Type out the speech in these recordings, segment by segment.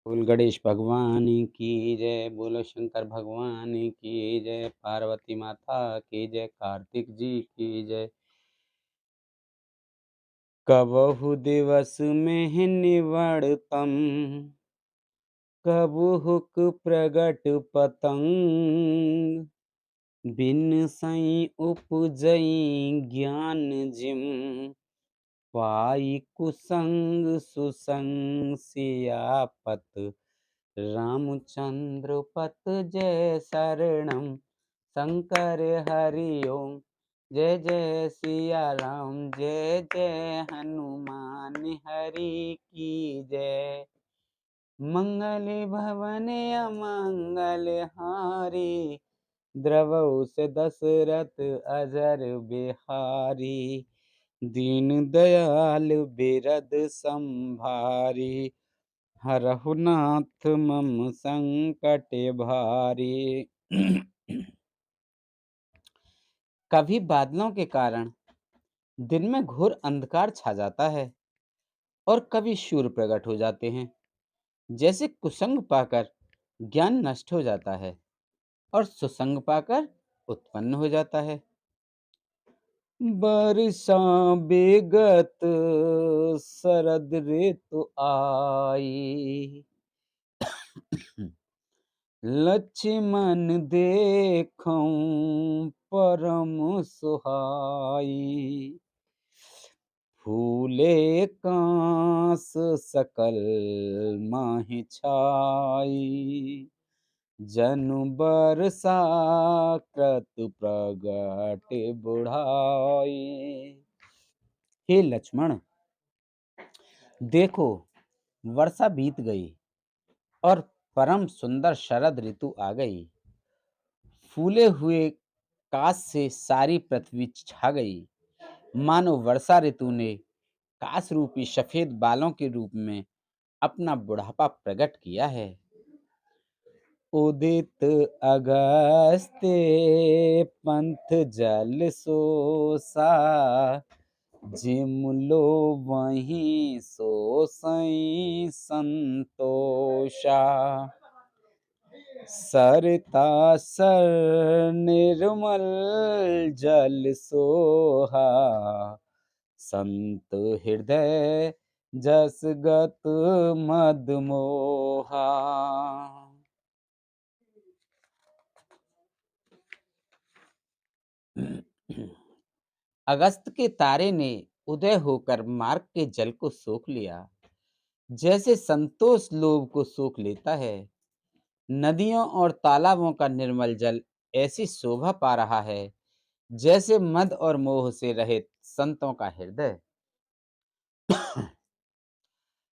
बोल गणेश भगवान की जय, बोलो शंकर भगवान की जय, पार्वती माता की जय, कार्तिक जी की जय। कबहु दिवस में निवड़तम, कबहु हुक प्रगट पतंग। बिन सई उपजई ज्ञान जिम, पाई कुसंग सुसंग सियापत। रामचंद्र पत जय शरणम, शंकर हरि ओम। जय जय सिया राम, जय जय हनुमान हरि की जय। मंगल भवन अमंगल हारी, द्रवहु से दशरथ अजर बिहारी। दीन दयाल बिरद संभारी, हरहु नाथ मम संकट भारी। कभी बादलों के कारण दिन में घोर अंधकार छा जाता है और कभी सूर्य प्रकट हो जाते हैं। जैसे कुसंग पाकर ज्ञान नष्ट हो जाता है और सुसंग पाकर उत्पन्न हो जाता है। बरसा बेगत शरद ऋतु आई, लक्ष्मण देखऊं परम सुहाई। फूले कांस सकल माहि छाई, जनु बरसा कृत प्रगट बुढ़ाई। हे लक्ष्मण, देखो वर्षा बीत गई और परम सुंदर शरद ऋतु आ गई। फूले हुए काश से सारी पृथ्वी छा गई, मानो वर्षा ऋतु ने काश रूपी सफेद बालों के रूप में अपना बुढ़ापा प्रकट किया है। उदित अगस्त्य पंथ जल सोसा, जिमलो वहीं सोसई संतोषा। सरता सर निर्मल जल सोहा, संत हृदय जस गत मद मोहा। अगस्त के तारे ने उदय होकर मार्ग के जल को सोख लिया, जैसे संतोष लोभ को सोख लेता है। नदियों और तालाबों का निर्मल जल ऐसी शोभा पा रहा है जैसे मद और मोह से रहित संतों का हृदय।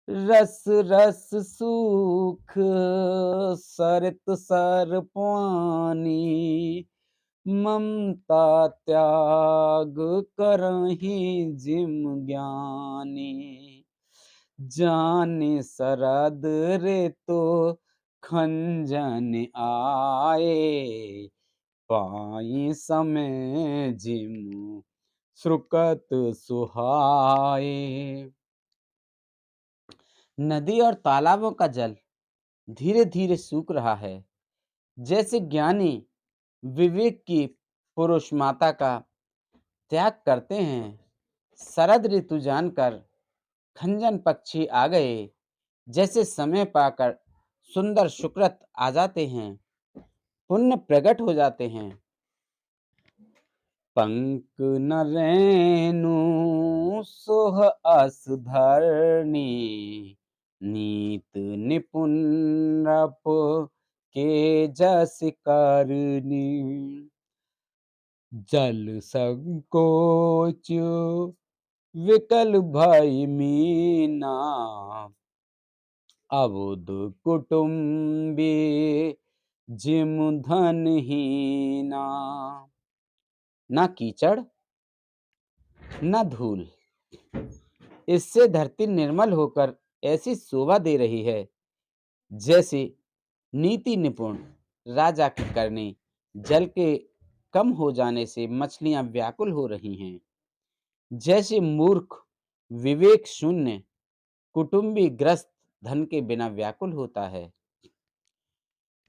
रस रस सूख सरित सर पानी, ममता त्याग करहि जिम ज्ञानी। जाने शरद ऋतु खंजन आए, पाई समय जिम श्रुकत सुहाए। नदी और तालाबों का जल धीरे धीरे सूख रहा है, जैसे ज्ञानी विवेक की पुरुष माता का त्याग करते हैं। शरद ऋतु जानकर खंजन पक्षी आ गए, जैसे समय पाकर सुंदर सुकृत आ जाते हैं, पुण्य प्रकट हो जाते हैं। पंक न रेणु सोह अस धरनी, नीत निपुण रप के जस करनी। जल संकोच विकल भई मीना, अबुध कुटुम्बी जिम धनहीना। ना कीचड़ ना धूल, इससे धरती निर्मल होकर ऐसी शोभा दे रही है जैसे नीति निपुण राजा की करनी। जल के कम हो जाने से मछलियां व्याकुल हो रही हैं, जैसे मूर्ख विवेक शून्य कुटुंबी ग्रस्त धन के बिना व्याकुल होता है।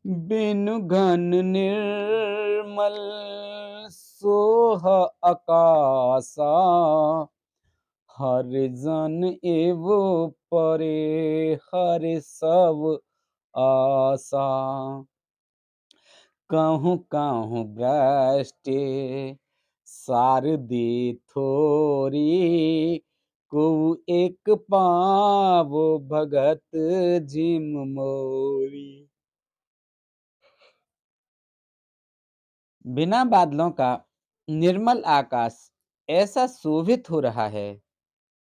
बिनु घन निर्मल सोह आकाशा, हर जन एव परे हर सब आशा। कहूँ कहूँ भ्रष्ट सारदी थोरी, को एक पावो भगत जिम मोरी। बिना बादलों का निर्मल आकाश ऐसा शोभित हो रहा है,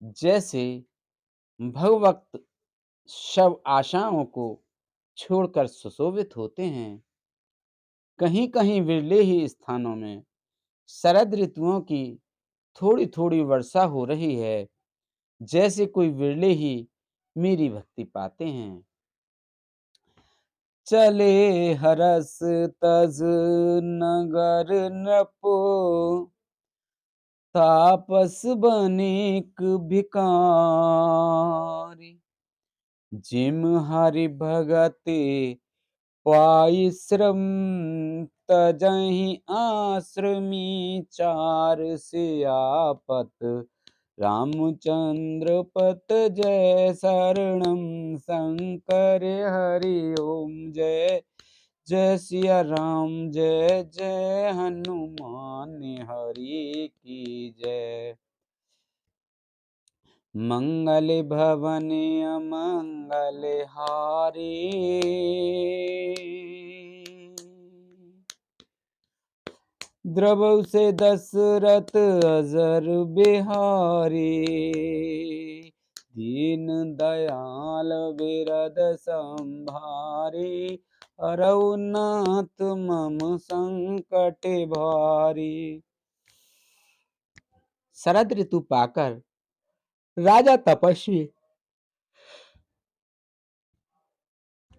जैसे भगवत शव आशाओं को छोड़कर सुशोभित होते हैं। कहीं कहीं विरले ही स्थानों में शरद ऋतुओं की थोड़ी थोड़ी वर्षा हो रही है, जैसे कोई विरले ही मेरी भक्ति पाते हैं। चले हरस तज नगर नपो, तापस बनिक भिकारी। जिम हरि भगति पाई श्रम, तजहि आश्रमी चार सियापत। रामचंद्र पत जय शरणम शंकर हरि ओम जय। जय सिया राम जय जय हनुमान हरि की जय। मंगल भवन अमंगल हारी, द्रवहु से दशरथ अजर बिहारी। दीन दयाल बिरद संभारी, हरऊ नाथ मम संकट भारी। शरद ऋतु पाकर राजा तपस्वी,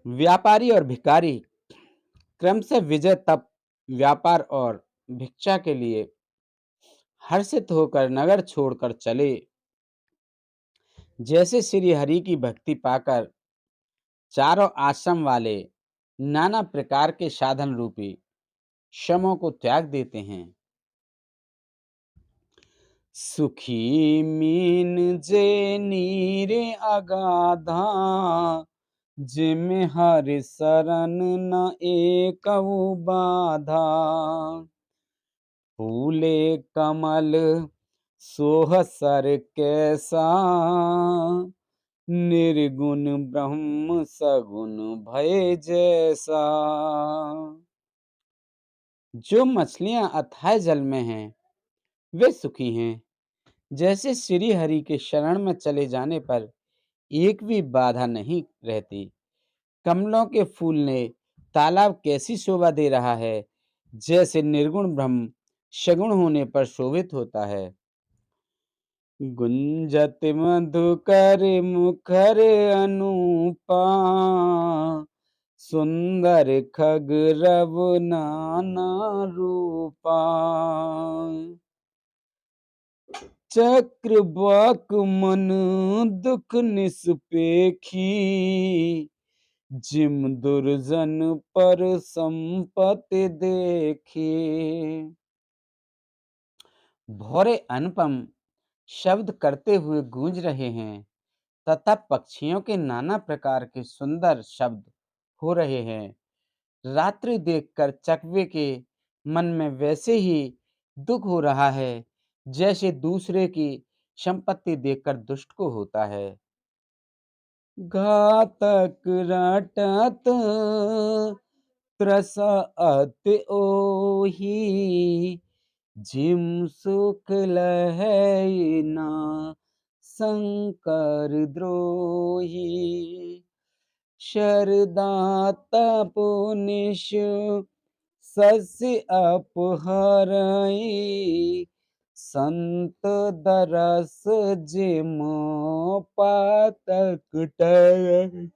व्यापारी और भिखारी क्रमशः विजय, तप, व्यापार और भिक्षा के लिए हर्षित होकर नगर छोड़कर चले। जैसे श्री हरि की भक्ति पाकर चारों आश्रम वाले नाना प्रकार के साधन रूपी श्रमों को त्याग देते हैं। सुखी मीन जे नीर अगाधा, जिम हरि शरण न एकउ बाधा। फूले कमल सोह सर कैसा, निर्गुण ब्रह्म सगुण भय जैसा। जो मछलियां अथाह जल में हैं, वे सुखी हैं। जैसे श्री हरि के शरण में चले जाने पर एक भी बाधा नहीं रहती। कमलों के फूल ने तालाब कैसी शोभा दे रहा है, जैसे निर्गुण ब्रह्म सगुण होने पर शोभित होता है। गुंजत मधुकर मुखर अनुपा, सुंदर खग रव नाना रूपा। चक्रवाक मन दुख निस्पेखी, जिम दुर्जन पर संपत्ति देखी। भौरे अनुपम शब्द करते हुए गूंज रहे हैं, तथा पक्षियों के नाना प्रकार के सुंदर शब्द हो रहे हैं। रात्रि देखकर चकवे के मन में वैसे ही दुख हो रहा है, जैसे दूसरे की संपत्ति देखकर दुष्ट को होता है। घातक रटत त्रसा अति ओही, जिम सुख लहै ना शंकर द्रोही। शरदा तपोनिश सस्य अपहरई, संत दरस जिम पातक टरै।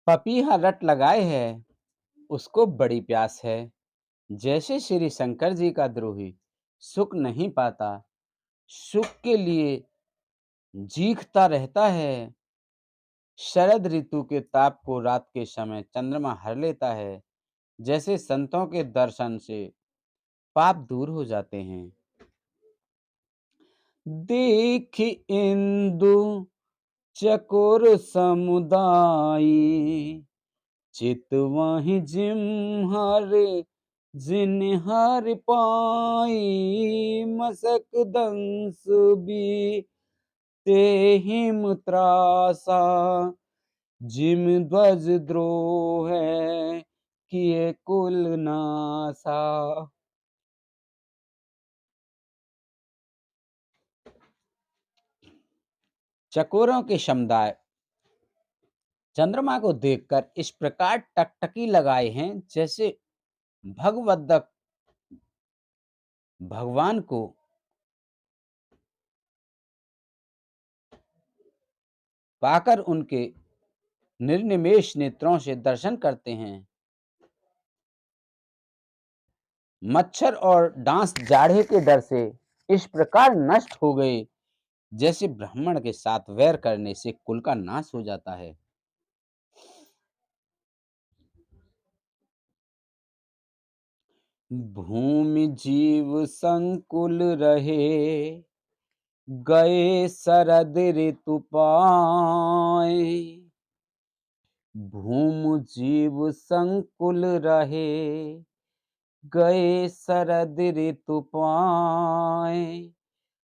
पपीहा रट लगाए है, उसको बड़ी प्यास है। जैसे श्री शंकर जी का द्रोही सुख नहीं पाता, सुख के लिए चीखता रहता है। शरद ऋतु के ताप को रात के समय चंद्रमा हर लेता है। जैसे संतों के दर्शन से पाप दूर हो जाते हैं। देख इंदु चकोर समुदाय, चितवहि जिम्हर जिन्हर पाई। मसक दंस भी तेहिम त्रासा, जिम ध्वज द्रोह किए कुल नासा। चकोरों के समुदाय चंद्रमा को देखकर इस प्रकार टकटकी लगाए हैं, जैसे भगवद्गीता भगवान को पाकर उनके निर्निमेष नेत्रों से दर्शन करते हैं। मच्छर और डांस जाड़े के डर से इस प्रकार नष्ट हो गए, जैसे ब्राह्मण के साथ वैर करने से कुल का नाश हो जाता है। भूमि जीव संकुल रहे, गए शरद ऋतु पाए। भूमि जीव संकुल रहे, गए शरद ऋतु पाए।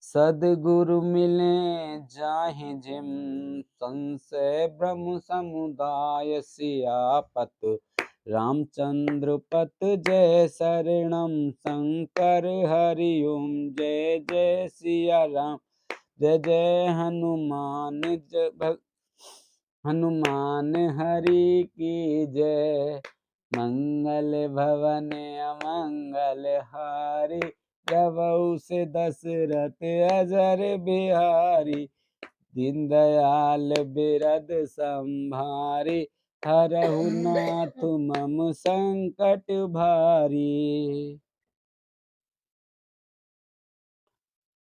सदगुरु मिले जाहि जिम, संशय ब्रह्म समुदाय। सियापत रामचंद्र पत जय शरणम, शंकर हरि ओम जय जय सिया राम। जय जय हनुमान हनुमान हरि की जय। मंगल भवन अमंगल हारी, प्रभु से दशरथ अजर बिहारी। दीन दयाल बिरद संभारी, हरहु नाथ मम संकट भारी।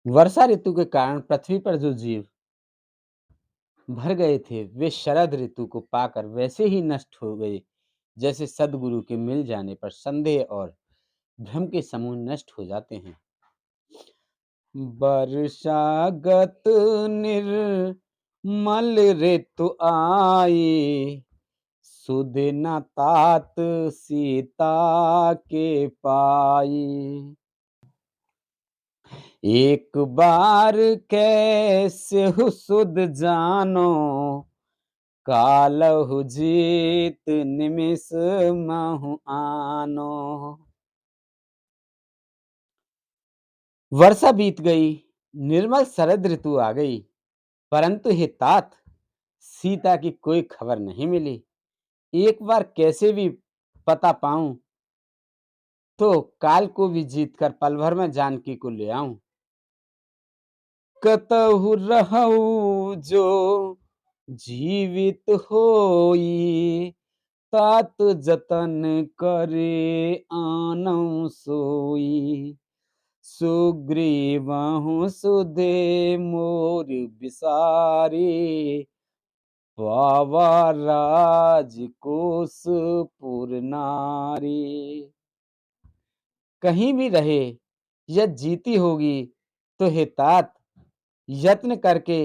वर्षा ऋतु के कारण पृथ्वी पर जो जीव भर गए थे, वे शरद ऋतु को पाकर वैसे ही नष्ट हो गए, जैसे सदगुरु के मिल जाने पर संदेह और भ्रम के समूह नष्ट हो जाते हैं। वर्षागत निर्मल ऋतु आई, सुध न तात सीता के पाई। एक बार कैसे हु सुध जानो, कालहु जीत निमिष महु आनो। वर्षा बीत गई, निर्मल शरद ऋतु आ गई, परंतु हे तात, सीता की कोई खबर नहीं मिली। एक बार कैसे भी पता पाऊं तो काल को भी जीतकर पल भर में जानकी को ले आऊं। कतहु रहऊ जो जीवित होई, तात जतन करे आनौ सोई। सुग्रीवहु सुधे मोर बिसारी, पावा राजकोष पुर नारी। कहीं भी रहे यह जीती होगी तो हे तात, यत्न करके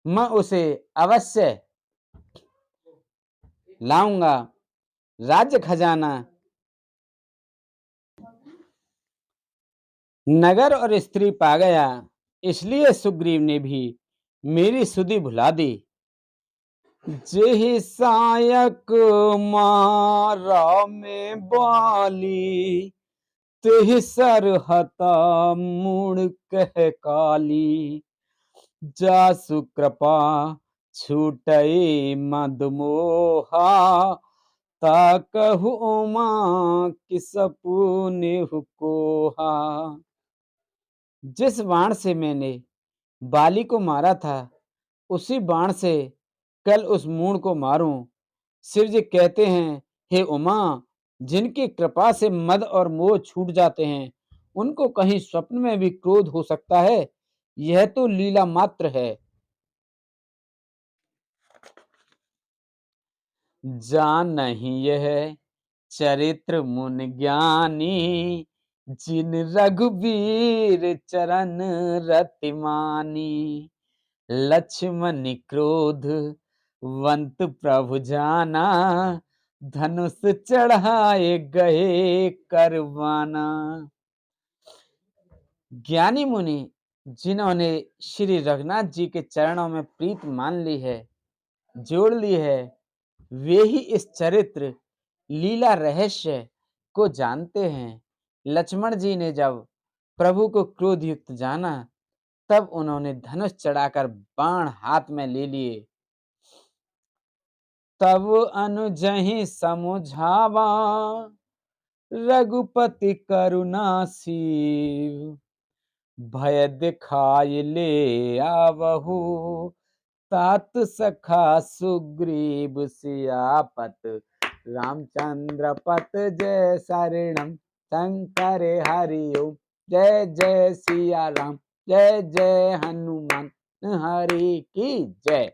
मैं उसे अवश्य लाऊंगा। राज्य खजाना, नगर और स्त्री पा गया, इसलिए सुग्रीव ने भी मेरी सुधि भुला दी। जेहि सायक मारा में बाली, तेहि सरहता मूड़ कह काली। जासु कृपा छूटई मदमोहा, ताकहु उमा कि सपुनेहु कोहा। जिस बाण से मैंने बाली को मारा था, उसी बाण से कल उस मूढ़ को मारूं। शिव जी कहते हैं, हे उमा, जिनकी कृपा से मद और मोह छूट जाते हैं, उनको कहीं स्वप्न में भी क्रोध हो सकता है। यह तो लीला मात्र है। जानहि यह चरित्र मुनि ज्ञानी, जिन रघुबीर चरण रति मानी। लक्ष्मण क्रोध वंत प्रभु जाना, धनुष चढ़ाए गए करवाना। ज्ञानी मुनि जिन्होंने श्री रघुनाथ जी के चरणों में प्रीत मान ली है, जोड़ ली है, वे ही इस चरित्र लीला रहस्य को जानते हैं। लक्ष्मण जी ने जब प्रभु को क्रोध युक्त जाना, तब उन्होंने धनुष चढ़ाकर बाण हाथ में ले लिए। तब अनुजहि समुझावा, रघुपति करुणा सीव। भय दिखाय ले आवहु, तात सखा सुग्रीव सियापत। रामचंद्र पत जय शरणम शंकर हरिओम। जय जय सिया राम, जय जय हनुमान हरि की जय।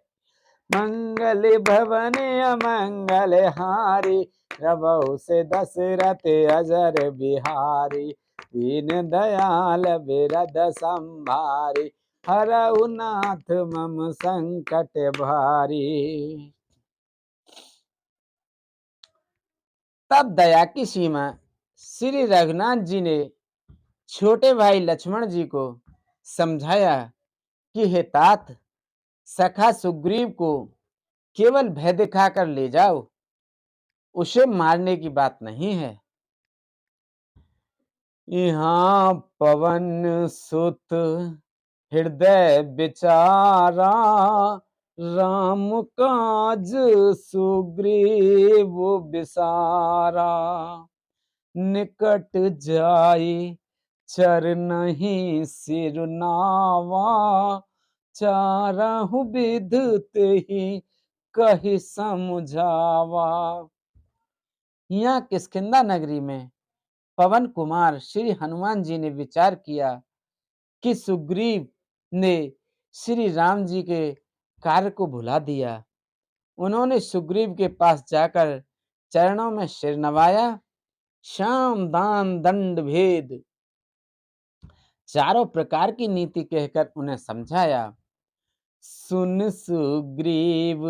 मंगल भवन अमंगल हारी, प्रभु से दशरथ अजर बिहारी। दीन दयाल बिरद संभारी, हरहु नाथ मम संकट भारी। तब दया की सीमा श्री रघुनाथ जी ने छोटे भाई लक्ष्मण जी को समझाया कि हे तात, सखा सुग्रीव को केवल भय दिखाकर ले जाओ, उसे मारने की बात नहीं है। यहाँ पवन सुत हृदय विचारा, राम काज सुग्रीव बिसारा। निकट जाई चरनहि सिरनावा, चारहु विध तेहि कहि समझावा। यहाँ किष्किंधा नगरी में पवन कुमार श्री हनुमान जी ने विचार किया कि सुग्रीव ने श्री राम जी के कार्य को भुला दिया। उन्होंने सुग्रीव के पास जाकर चरणों में सिर नवाया, साम दान दंड भेद चारों प्रकार की नीति कहकर उन्हें समझाया। सुन सुग्रीव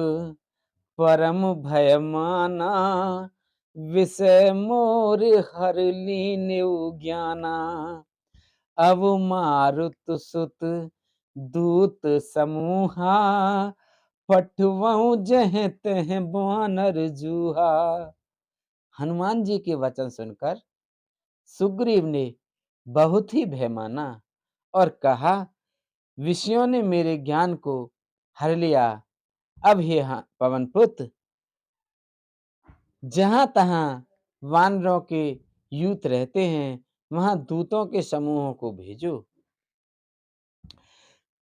परम भय माना, विषय मोर हर लीन्यु ज्ञाना। अब मारुत सुत दूत समूहा, पठवऊ जह तह बानर जूहा। हनुमान जी के वचन सुनकर सुग्रीव ने बहुत ही भय माना और कहा, विषयों ने मेरे ज्ञान को हर लिया। अब हे पवन पुत्र, जहां तहां वानरों के यूथ रहते हैं, वहां दूतों के समूहों को भेजो।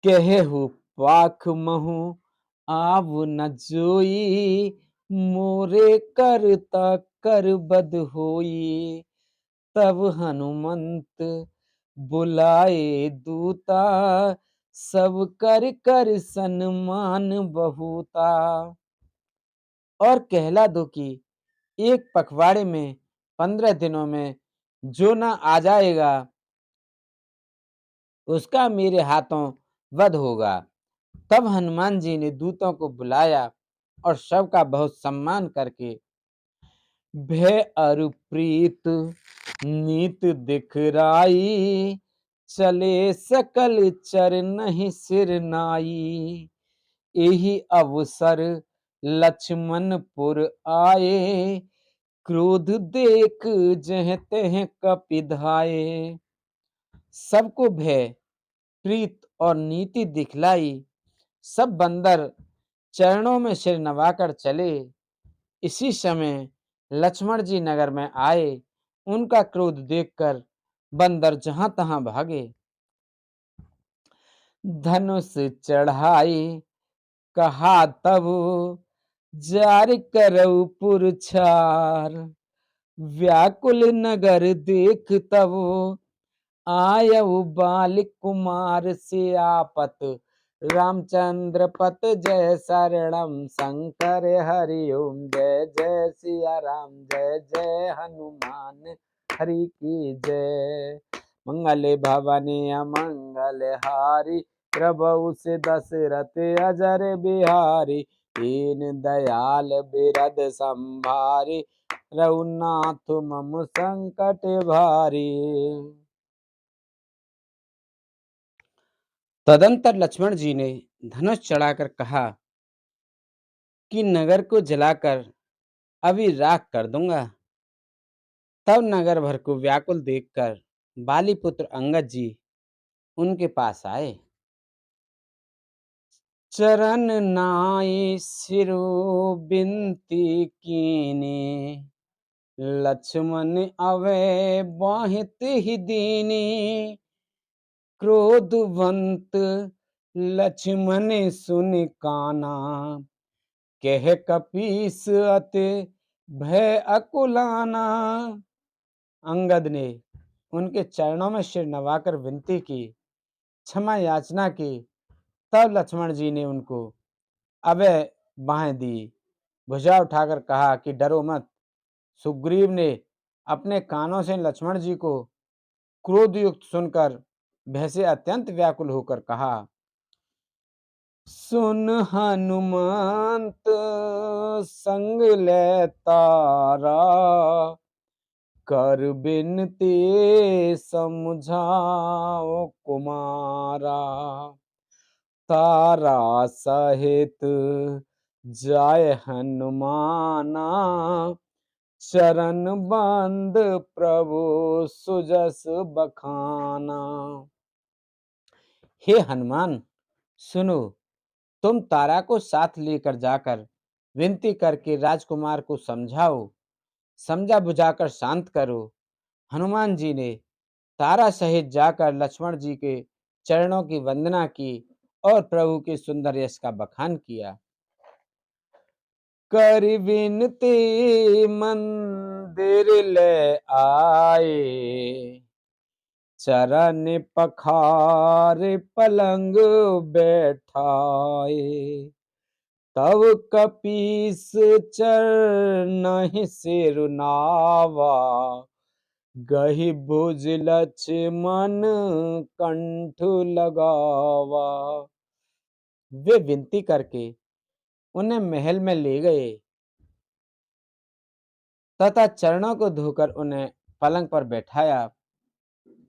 कहेहु पाख महु आव न जोई, मोरे करता कर बद होई। तब हनुमंत बुलाए दूता, सब कर कर सन्मान बहुता। और कहला दो कि एक पखवाड़े में 15 दिनों में जो ना आ जाएगा, उसका मेरे हाथों वध होगा। तब हनुमान जी ने दूतों को बुलाया और सबका बहुत सम्मान करके भय अरु प्रीत नीत दिखराई, चले सकल चरनहि सिर नाई। एहि अवसर लक्ष्मणपुर आए, क्रोध देख जह तह कपिधाए। सबको भय प्रीत और नीति दिखलाई। सब बंदर चरणों में सिर नवाकर चले। इसी समय लक्ष्मण जी नगर में आए। उनका क्रोध देखकर बंदर जहां तहां भागे। धनुष चढ़ाई कहा तब, जार करऊ पुरछार। व्याकुल नगर देख तब, आयऊ बालिक कुमार सियापत रामचंद्र पत जय शरणम शंकर हरिओम जय जय सिया राम जय जय हनुमान हरि की जय। मंगल भवनी अमंगल हारी प्रभु से दशरथ अजर बिहारी दीन दयाल बिरद संभारी रघुनाथ मम संकट भारी। तदंतर लक्ष्मण जी ने धनुष चढ़ाकर कहा कि नगर को जलाकर अभी राख कर दूंगा। तब नगर भर को व्याकुल देखकर बाली पुत्र अंगद जी उनके पास आए। चरण नाई सिरो बिनती कीने लक्ष्मण अवे बाहित ही दीनी क्रोधवंत लक्ष्मण सुन काना कह कपीस अति भय अकुलाना। अंगद ने उनके चरणों में सिर नवाकर विनती की, क्षमा याचना की। तब लक्ष्मण जी ने उनको अभय बाहें दी, भुजा उठाकर कहा कि डरो मत। सुग्रीव ने अपने कानों से लक्ष्मण जी को क्रोधयुक्त सुनकर भय से अत्यंत व्याकुल होकर कहा, सुन हनुमंत संग ले तारा कर बिनती समझाओ कुमारा तारा सहित जाय हनुमाना चरण बंद प्रभु सुजस बखाना। हे हनुमान सुनो, तुम तारा को साथ लेकर जाकर विनती करके राजकुमार को समझाओ, समझा बुझाकर शांत करो। हनुमान जी ने तारा सहित जाकर लक्ष्मण जी के चरणों की वंदना की और प्रभु के सुंदर यश का बखान किया। कर विनती मंदिर ले आए चरण पखार पलंग बैठाए तब कपीस चरण सिरुनावा गहि भुज लक्ष्मण कंठ लगावा। वे विनती करके उन्हें महल में ले गए तथा चरणों को धोकर उन्हें पलंग पर बैठाया।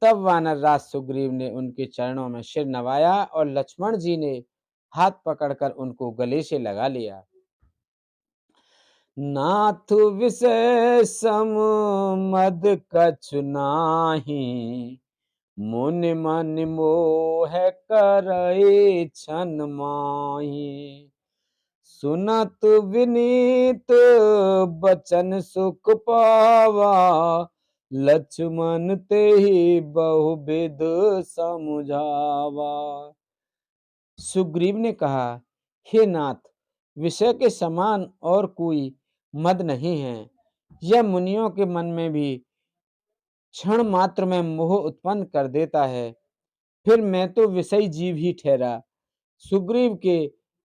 तब वानर राज सुग्रीव ने उनके चरणों में सिर नवाया और लक्ष्मण जी ने हाथ पकड़कर उनको गले से लगा लिया। नाथ विषय सम मद कछु नाही मुनि मन मोह करई छन माही सुनत विनीत बचन सुख पावा लक्ष्मण ते ही बहुविध समझावा। सुग्रीव ने कहा, हे नाथ, विषय के समान और कोई मद नहीं है। यह मुनियों के मन में भी क्षण मात्र में मोह उत्पन्न कर देता है। फिर मैं तो विषयी जीव ही ठहरा। सुग्रीव के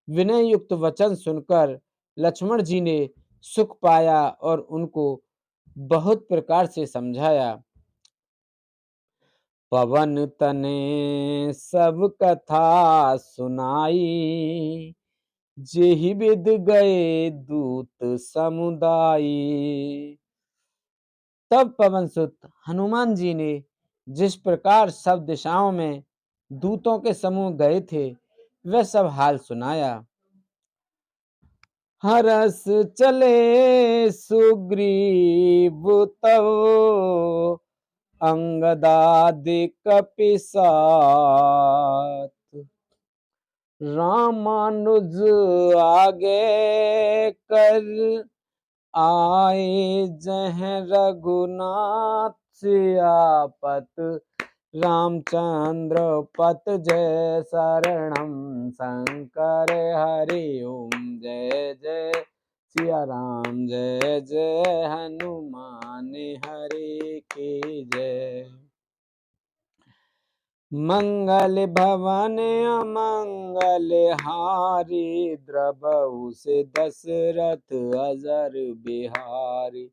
विनय युक्त वचन सुनकर लक्ष्मण जी ने सुख पाया और उनको बहुत प्रकार से समझाया। पवन तने सब कथा सुनाई जेहि विद गए दूत समुदायी। तब पवन सुत हनुमान जी ने जिस प्रकार सब दिशाओं में दूतों के समूह गए थे वह सब हाल सुनाया। हरस चले सुग्रीव तव अंगदादि कपिसात रामानुज आगे कर आए जह रघुनाथ सियापत रामचंद्र पत जय शरणम शंकर हरि ओम जय जय सिया राम जय जय हनुमान हरि की जय। मंगल भवन अमंगल हारी, द्रबहु से दशरथ अजर बिहारी।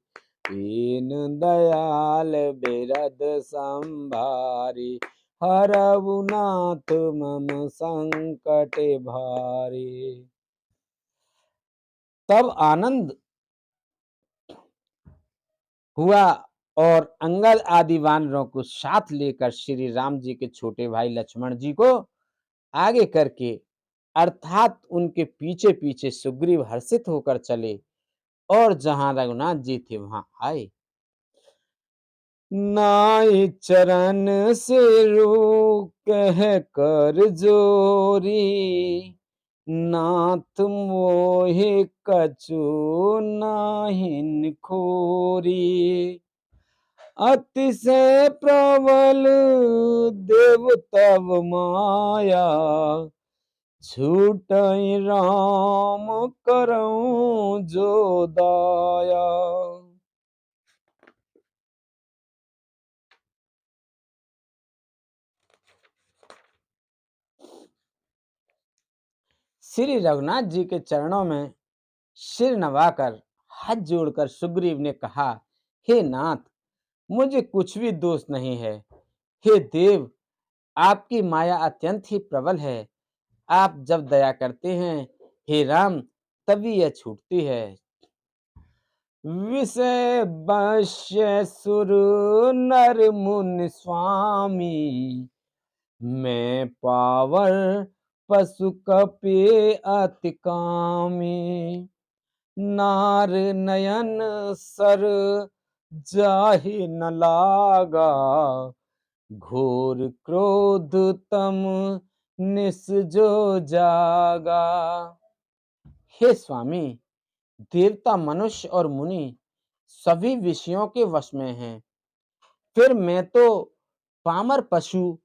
दीन दयाल बिरद संभारी, हरहु नाथ मम संकट भारी। तब आनंद हुआ और अंगद आदि वानरों को साथ लेकर श्री राम जी के छोटे भाई लक्ष्मण जी को आगे करके, अर्थात उनके पीछे पीछे सुग्रीव हर्षित होकर चले और जहां रघुनाथ जी थे वहां आए। नाई चरण से रू कह कर जोरी, नाथ मोहे कछु नाहिन खोरी। अतिशय प्रबल देव तव माया, छूटई राम करऊं जो दाया। श्री रघुनाथ जी के चरणों में सिर नवाकर हाथ जोड़कर सुग्रीव ने कहा, हे नाथ, मुझे कुछ भी दोष नहीं है। हे देव, आपकी माया अत्यंत ही प्रबल है। आप जब दया करते हैं हे राम, तभी यह छूटती है। विषय वश्य सुर नर मुनि स्वामी, मैं पावर पशु कपि अति कामी। नार नयन सर जाहि न लागा, घोर क्रोध तम निस जो जागा। हे स्वामी, देवता मनुष्य और मुनि सभी विषयों के वश में हैं, फिर मैं तो पामर पशु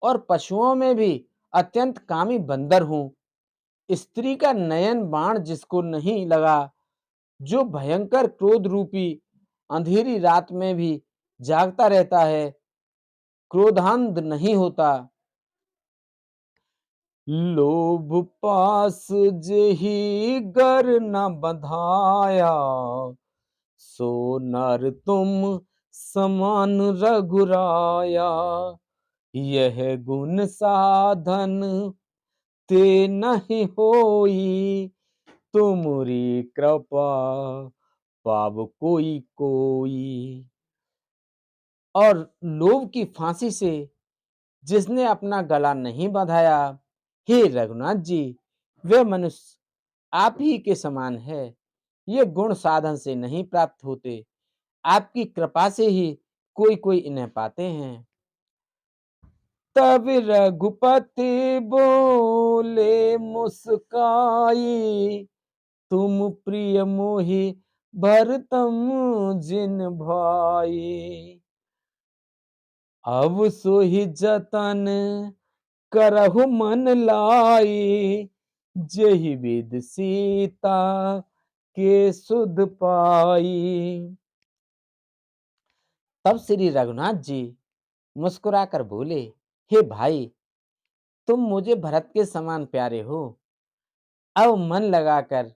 और पशुओं में भी अत्यंत कामी बंदर हूं। स्त्री का नयन बाण जिसको नहीं लगा, जो भयंकर क्रोध रूपी अंधेरी रात में भी जागता रहता है, क्रोधांध नहीं होता। लोभ पास जेहि गर न बधाया, सो नर तुम समान रघुराया। यह गुण साधन ते नहीं होई, तुमरी कृपा पाव कोई कोई। और लोभ की फांसी से जिसने अपना गला नहीं बंधाया, हे रघुनाथ जी, वे मनुष्य आप ही के समान है। ये गुण साधन से नहीं प्राप्त होते, आपकी कृपा से ही कोई कोई इन्हें पाते हैं। तब रघुपति बोले मुस्काई, तुम प्रिय मोहि भरतम जिन भाई। अब सोहि जतन करहु मन लाई, जेहि विधि सीता के सुध पाई। तब श्री रघुनाथ जी मुस्कुराकर बोले, हे भाई, तुम मुझे भरत के समान प्यारे हो। अब मन लगाकर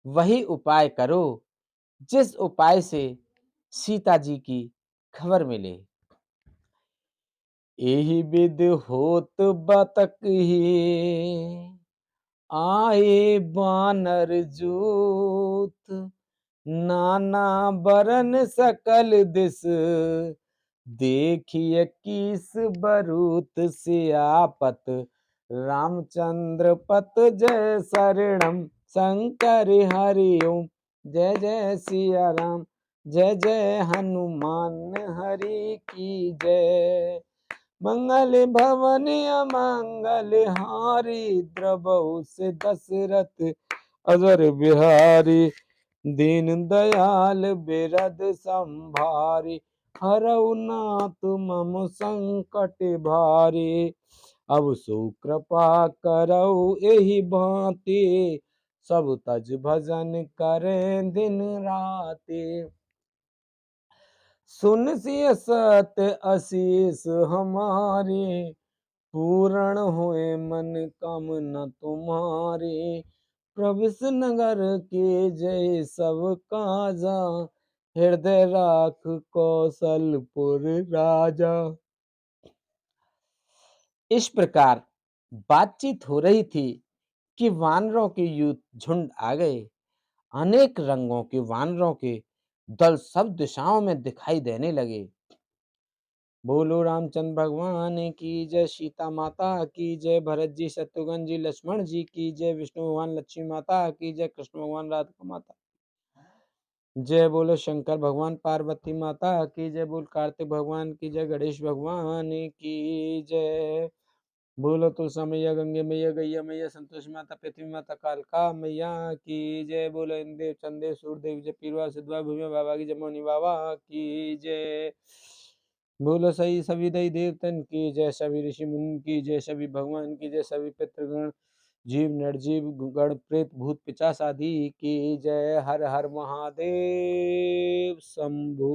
वही उपाय करो जिस उपाय से सीता जी की खबर मिले। एहि विधि होत बतक ही, आए बानर जूथ। नाना बरन सकल दिस, देखिए किस बरूत सियापत। रामचंद्र पत जय शरणम, शंकर हरिओम। जय जय सिया राम, जय जय हनुमान हरि की जय। मंगल भवन अमंगल हारी, द्रबहु से दशरथ अजर बिहारी। दीन दयाल बिरद संभारी, हरऊ नाथ मम संकट भारी। अब सो कृपा करऊ एहि भांति, सब तज भजन करें दिन राति। सुन सिय सत असीस हमारी, पूर्ण होए मन कामना तुम्हारी। प्रविश नगर के जय सब काजा, हृदय राख कौशलपुर राजा। इस प्रकार बातचीत हो रही थी कि वानरों के युद्ध झुंड आ गए। अनेक रंगों के वानरों के दल सब दिशाओं में दिखाई देने लगे। बोलो रामचंद्र भगवान की जय, सीता माता की जय, भरत जी शत्रुघ्न जी लक्ष्मण जी की जय, विष्णु भगवान लक्ष्मी माता की जय, कृष्ण भगवान राधिका माता जय। बोलो शंकर भगवान पार्वती माता की जय, बोल कार्तिक भगवान की जय, गणेश भगवान की जय। बोलो तुलसा मैया, गंगे मैया, गैया मैया, संतोषी माता, पृथ्वी माता, कालका मैया की जय। बोलो इंदेव चंदेव सूर्यदेव जय, पीरवा सिद्धवा भूमि बाबा की जय, मौनी बाबा की जय। बोलो सही सभी दई देवतन की जय, सभी ऋषि मुनि की जय, सभी भगवान की जय, सभी पितृगण जीव निर्जीव गण प्रेत भूत पिचास आदि की जय। हर हर महादेव शंभू।